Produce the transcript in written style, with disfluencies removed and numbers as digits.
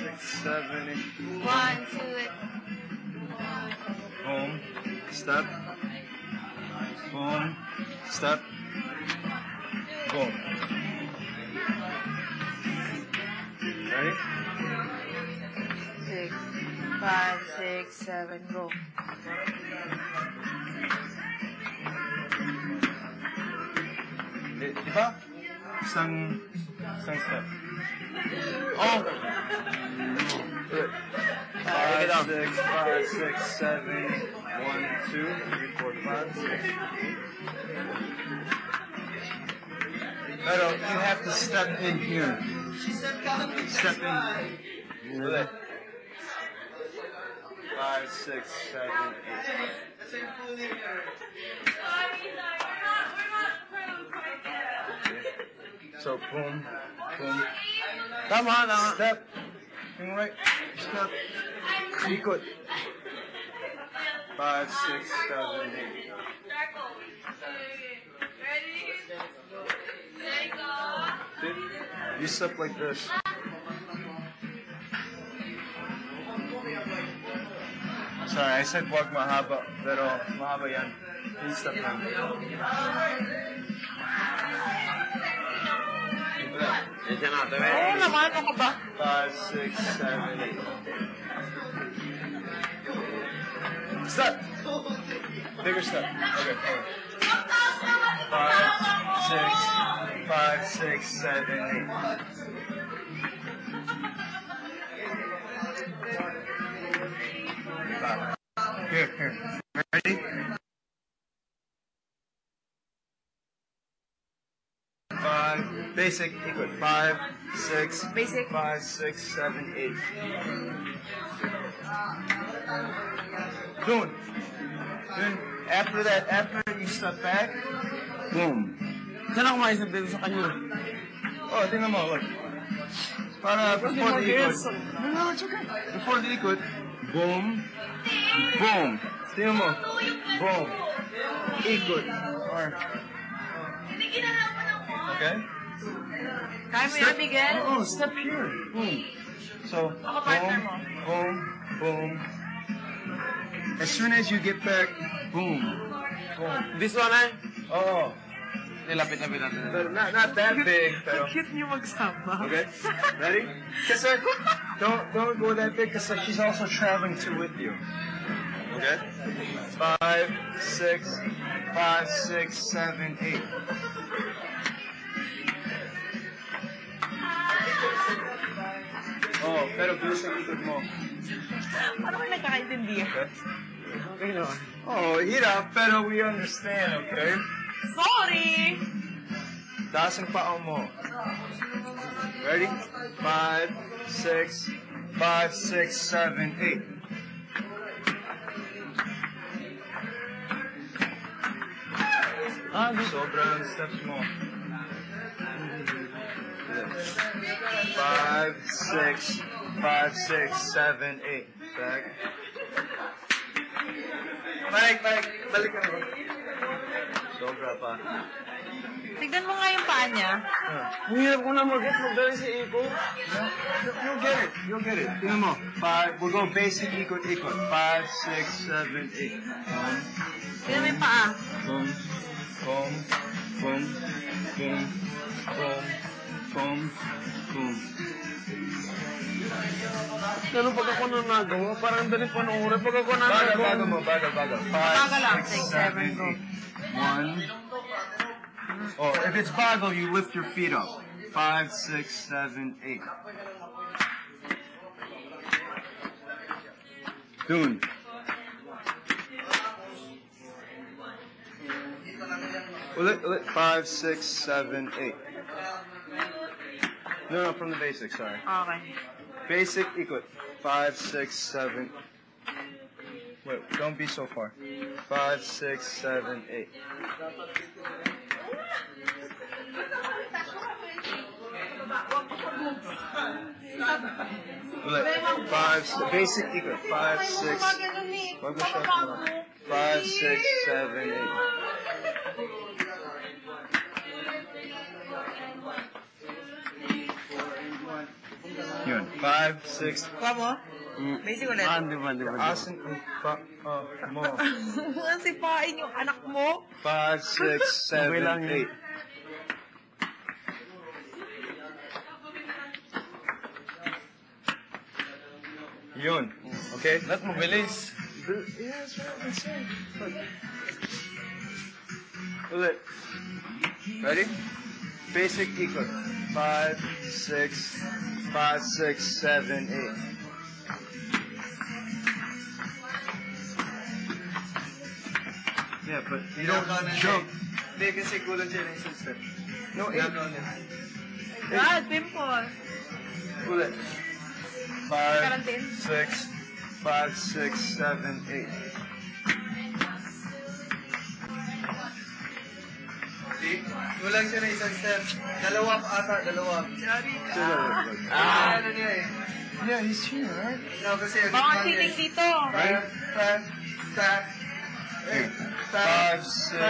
6, 7, 8. 1, 2, Boom. Step. Boom. Step. Boom. Ready? 6, 5, 6, 7, go. Diba? Isang step. Oh! 5, 6, 5, 6, 7, 1, 2, 3, 4, 5, 6, 8. Pero you have to step in here. Step in. 5, 6, 7, 8. So boom, boom. Tama. Step. Yung right. Step. Ikot. 5, 6, 7, 8. You step like this. Sorry, I said wag mahaba, pero mahaba yan. You step lang. Oo naman, ano ka ba? 5, 6, 7, 8. Step! Bigger step. Okay, 5, 6, 7, 8. Here. Ready? 5, basic, equal. 5, 6, Basic. 5, 6, 7, 8. Doon. After that, after you step back, boom. Saan ako maisip dito sa kanya? Oh, tingnan mo, look. Para before the ikot. No, it's okay. Before the ikot, boom, boom. Tingnan mo, boom, ikot. Or, okay? Kaya mo yan, Miguel? Oh, step here. Boom. So, Ako partner boom, mo. boom, boom. As soon as you get back, boom, boom. This one ay? Oh, Nilapit-lapit natin. but not that big, pero. Cute niyo magsama. Okay, ready? Kasi, don't go that big, because she's also traveling too with you. Okay? 5, 6, 7, 8. Oh, pero bilis ang ikot mo. Paano kayo nagkakaintindihan? Okay? Okay naman. Oh, hirap, pero we understand, okay? Sorry! Taas ang paa mo. Ready? 5, 6, 7, 8. Sobrang steps mo. 5, 6, 7, 8. Back. Mike, balik ka naman. Sobra pa. Tignan mo nga yung paa niya. Ang hirap ko na mag-get magdali sa iko. You'll get it. Tingnan mo. 5, we'll go basic, ikot. 5, 6, 7, 8. Tignan mo yung paa. Boom, boom, boom, boom, boom, boom, boom. Pero pag ako na nagawa, parang dali panoorin. Pag ako na nagawa. Bagal. Bagal lang. 5, 6, 6, 7, 7, go. 8. 1. Oh, if it's bagal, you lift your feet up. 5, 6, 7, 8. Dun. Ulit. 5, 6, 7, 8. No, from the basic, sorry. Okay. Basic, ikot. 5, 6, 7. Wait, don't be so far. 5, 6, 7, 8. Ulit. 5, basic, ikot. 5, 6. Wag mo siya. 5, 6, 7, 8. Yun. 5, 6. Kuha mo? Basic ulit. Di ba? Asan ang pa mo? Sipain yung anak mo. 5, 6, 7, 8. Yun. Okay? Not mabilis. Yes, right. Ulit. Ready? Basic ikot. 5, 6, 5, 6, 7, 8. Yeah, but you don't jump. Hindi, kasi kulang siya ng isang step. No, 8. God, pimple. Ulit. Karantin. 5, 6, 7, 8. See? Kulang siya ng isang step. Dalawa dalawa. Sorry ka. Ano niya eh? Yeah, he's here, right? No, kasi... Baka siling dito. 5, 6,